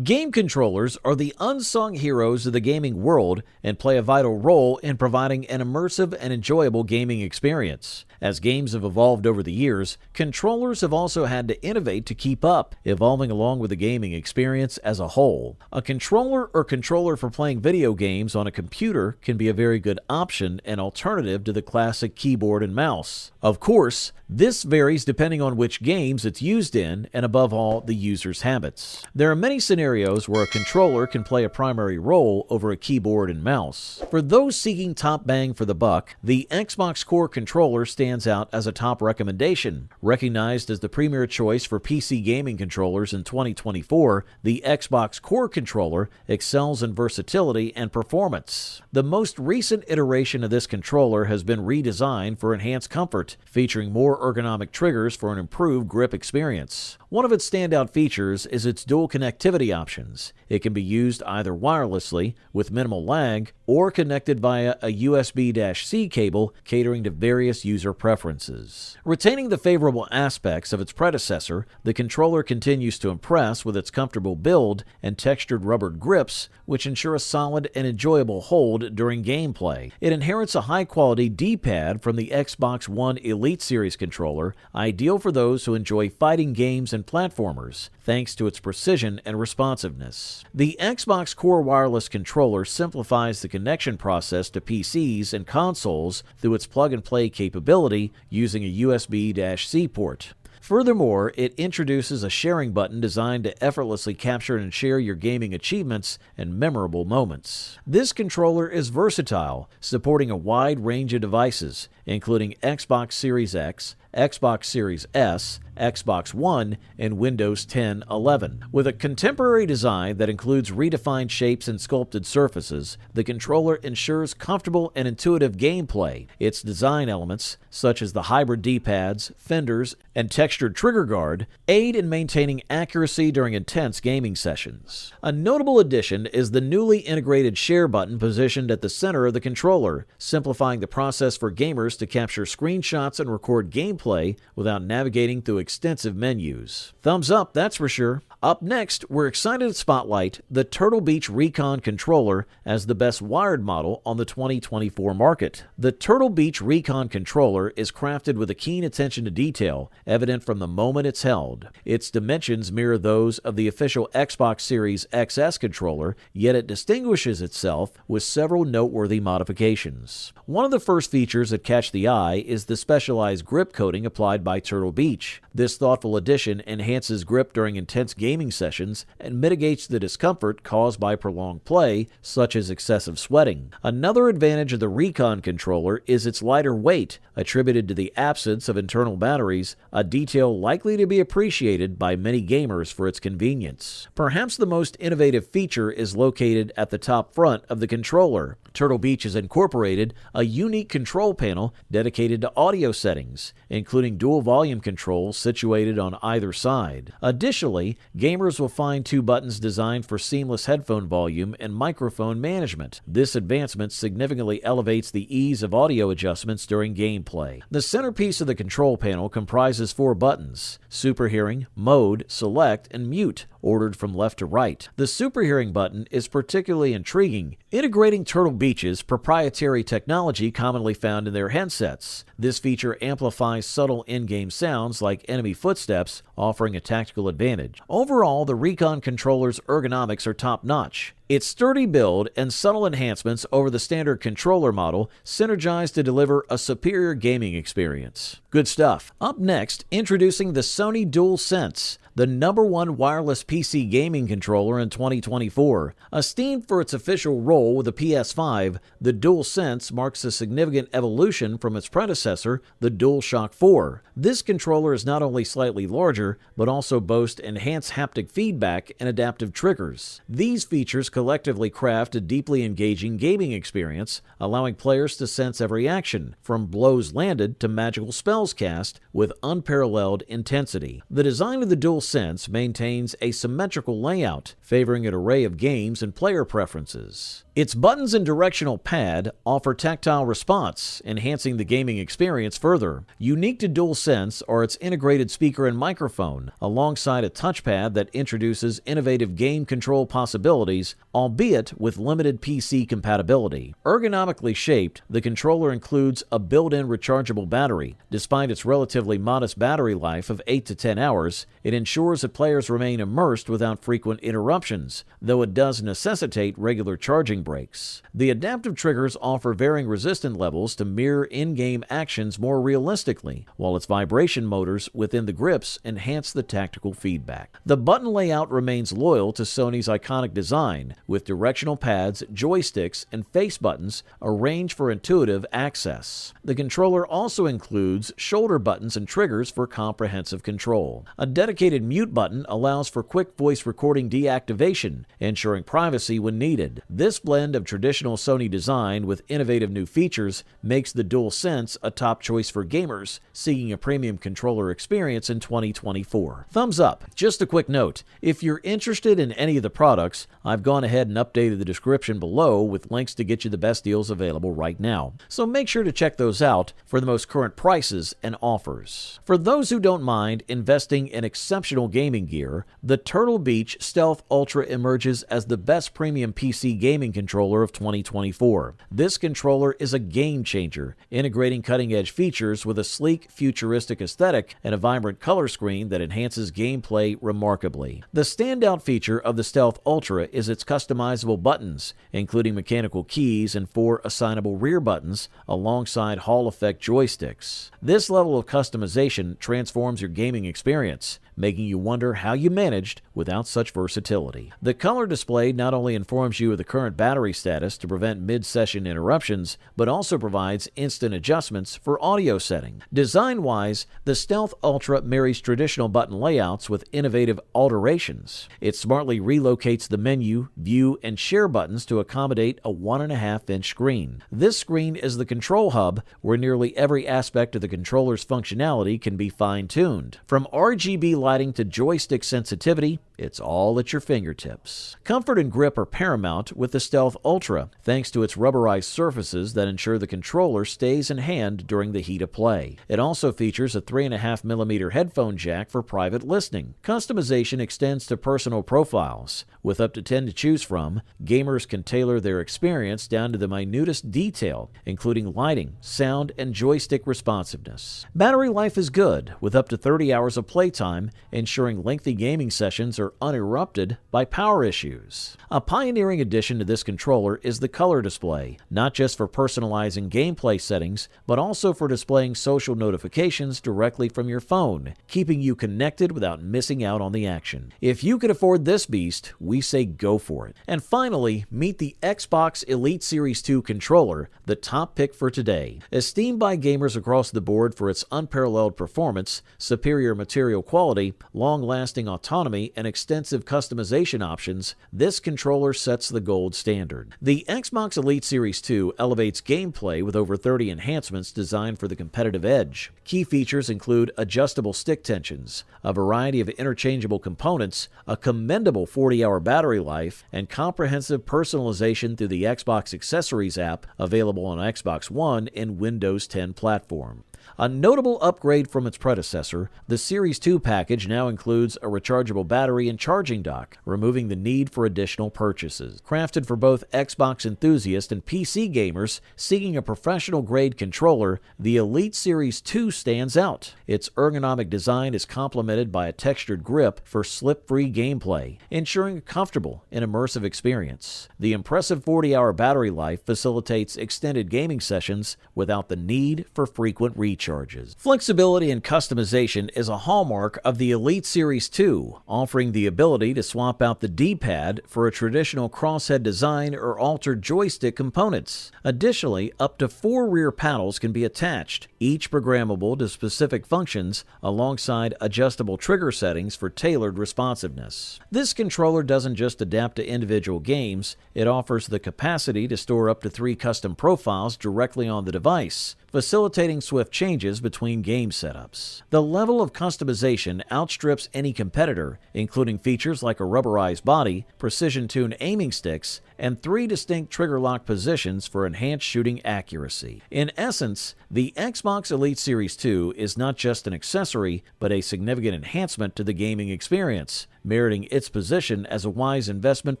Game controllers are the unsung heroes of the gaming world and play a vital role in providing an immersive and enjoyable gaming experience. As games have evolved over the years, controllers have also had to innovate to keep up, evolving along with the gaming experience as a whole. A controller or controller for playing video games on a computer can be a very good option and alternative to the classic keyboard and mouse. Of course, this varies depending on which games it's used in and, above all, the user's habits. There are many scenarios where a controller can play a primary role over a keyboard and mouse. For those seeking top bang for the buck, the Xbox Core controller stands out as a top recommendation. Recognized as the premier choice for PC gaming controllers in 2024, the Xbox Core controller excels in versatility and performance. The most recent iteration of this controller has been redesigned for enhanced comfort, featuring more ergonomic triggers for an improved grip experience. One of its standout features is its dual connectivity options. It can be used either wirelessly, with minimal lag, or connected via a USB-C cable catering to various user preferences. Retaining the favorable aspects of its predecessor, the controller continues to impress with its comfortable build and textured rubber grips, which ensure a solid and enjoyable hold during gameplay. It inherits a high-quality D-pad from the Xbox One Elite Series controller, ideal for those who enjoy fighting games and platformers, thanks to its precision and responsiveness. The Xbox Core wireless controller simplifies the connection process to PCs and consoles through its plug-and-play capability using a USB-C port. Furthermore, it introduces a sharing button designed to effortlessly capture and share your gaming achievements and memorable moments. This controller is versatile, supporting a wide range of devices, including Xbox Series X, Xbox Series S, Xbox One, and Windows 10 11. With a contemporary design that includes redefined shapes and sculpted surfaces, the controller ensures comfortable and intuitive gameplay. Its design elements, such as the hybrid D-pads, fenders, and textured trigger guard, aid in maintaining accuracy during intense gaming sessions. A notable addition is the newly integrated share button positioned at the center of the controller, simplifying the process for gamers to capture screenshots and record gameplay without navigating through extensive menus. Thumbs up, that's for sure. Up next, we're excited to spotlight the Turtle Beach Recon Controller as the best wired model on the 2024 market. The Turtle Beach Recon Controller is crafted with a keen attention to detail, evident from the moment it's held. Its dimensions mirror those of the official Xbox Series XS controller, yet it distinguishes itself with several noteworthy modifications. One of the first features that catch the eye is the specialized grip coating applied by Turtle Beach. This thoughtful addition enhances grip during intense gaming sessions and mitigates the discomfort caused by prolonged play, such as excessive sweating. Another advantage of the Recon controller is its lighter weight, attributed to the absence of internal batteries, a detail likely to be appreciated by many gamers for its convenience. Perhaps the most innovative feature is located at the top front of the controller. Turtle Beach has incorporated a unique control panel dedicated to audio settings, including dual volume controls situated on either side. Additionally, gamers will find two buttons designed for seamless headphone volume and microphone management. This advancement significantly elevates the ease of audio adjustments during gameplay. The centerpiece of the control panel comprises four buttons: Super Hearing, Mode, Select, and Mute, ordered from left to right. The Super Hearing button is particularly intriguing, integrating Turtle Beach's proprietary technology commonly found in their headsets. This feature amplifies subtle in-game sounds like enemy footsteps, offering a tactical advantage. Overall, the Recon controller's ergonomics are top-notch. Its sturdy build and subtle enhancements over the standard controller model synergize to deliver a superior gaming experience. Good stuff. Up next, introducing the Sony DualSense, the #1 wireless PC gaming controller in 2024. Esteemed for its official role with the PS5, the DualSense marks a significant evolution from its predecessor, the DualShock 4. This controller is not only slightly larger, but also boasts enhanced haptic feedback and adaptive triggers. These features collectively craft a deeply engaging gaming experience, allowing players to sense every action, from blows landed to magical spells cast, with unparalleled intensity. The design of the DualSense maintains a symmetrical layout, favoring an array of games and player preferences. Its buttons and directional pad offer tactile response, enhancing the gaming experience further. Unique to DualSense are its integrated speaker and microphone, alongside a touchpad that introduces innovative game control possibilities, albeit with limited PC compatibility. Ergonomically shaped, the controller includes a built-in rechargeable battery. Despite its relatively modest battery life of 8 to 10 hours, it ensures that players remain immersed without frequent interruptions, though it does necessitate regular charging breaks. The adaptive triggers offer varying resistance levels to mirror in-game actions more realistically, while its vibration motors within the grips enhance the tactical feedback. The button layout remains loyal to Sony's iconic design, with directional pads, joysticks, and face buttons arranged for intuitive access. The controller also includes shoulder buttons and triggers for comprehensive control. A dedicated mute button allows for quick voice recording deactivation, ensuring privacy when needed. This blend of traditional Sony design with innovative new features makes the DualSense a top choice for gamers seeking a premium controller experience in 2024. Thumbs up. Just a quick note, if you're interested in any of the products, I've gone ahead and updated the description below with links to get you the best deals available right now. So make sure to check those out for the most current prices and offers. For those who don't mind investing in exceptional gaming gear, the Turtle Beach Stealth Ultra emerges as the best premium PC gaming controller of 2024. This controller is a game changer, integrating cutting-edge features with a sleek, futuristic aesthetic and a vibrant color screen that enhances gameplay remarkably. The standout feature of the Stealth Ultra is its customizable buttons, including mechanical keys and 4 assignable rear buttons alongside Hall effect joysticks. This level of customization transforms your gaming experience, making you wonder how you managed without such versatility. The color display not only informs you of the current battery status to prevent mid-session interruptions, but also provides instant adjustments for audio setting. Design-wise, the Stealth Ultra marries traditional button layouts with innovative alterations. It smartly relocates the menu, view, and share buttons to accommodate a 1.5-inch screen. This screen is the control hub where nearly every aspect of the controller's functionality can be fine-tuned. From RGB lighting to joystick sensitivity, it's all at your fingertips. Comfort and grip are paramount with the Stealth Ultra, thanks to its rubberized surfaces that ensure the controller stays in hand during the heat of play. It also features a 3.5mm headphone jack for private listening. Customization extends to personal profiles. With up to 10 to choose from, gamers can tailor their experience down to the minutest detail, including lighting, sound, and joystick responsiveness. Battery life is good, with up to 30 hours of playtime, ensuring lengthy gaming sessions are uninterrupted by power issues. A pioneering addition to this controller is the color display, not just for personalizing gameplay settings, but also for displaying social notifications directly from your phone, keeping you connected without missing out on the action. If you could afford this beast, we say go for it. And finally, meet the Xbox Elite Series 2 controller, the top pick for today. Esteemed by gamers across the board for its unparalleled performance, superior material quality, long-lasting autonomy, and extensive customization options, this controller sets the gold standard. The Xbox Elite Series 2 elevates gameplay with over 30 enhancements designed for the competitive edge. Key features include adjustable stick tensions, a variety of interchangeable components, a commendable 40-hour battery life, and comprehensive personalization through the Xbox Accessories app available on Xbox One and Windows 10 platform. A notable upgrade from its predecessor, the Series 2 package now includes a rechargeable battery and charging dock, removing the need for additional purchases. Crafted for both Xbox enthusiasts and PC gamers seeking a professional-grade controller, the Elite Series 2 stands out. Its ergonomic design is complemented by a textured grip for slip-free gameplay, ensuring a comfortable and immersive experience. The impressive 40-hour battery life facilitates extended gaming sessions without the need for frequent recharges. Flexibility and customization is a hallmark of the Elite Series 2, offering the ability to swap out the D-pad for a traditional crosshead design or altered joystick components. Additionally, up to 4 rear paddles can be attached, each programmable to specific functions, alongside adjustable trigger settings for tailored responsiveness. This controller doesn't just adapt to individual games, it offers the capacity to store up to 3 custom profiles directly on the device, facilitating swift changes between game setups. The level of customization outstrips any competitor, including features like a rubberized body, precision-tuned aiming sticks, and 3 distinct trigger lock positions for enhanced shooting accuracy. In essence, the Xbox Elite Series 2 is not just an accessory, but a significant enhancement to the gaming experience, meriting its position as a wise investment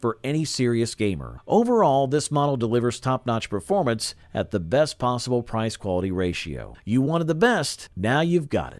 for any serious gamer. Overall, this model delivers top-notch performance at the best possible price-quality ratio. You wanted the best, now you've got it.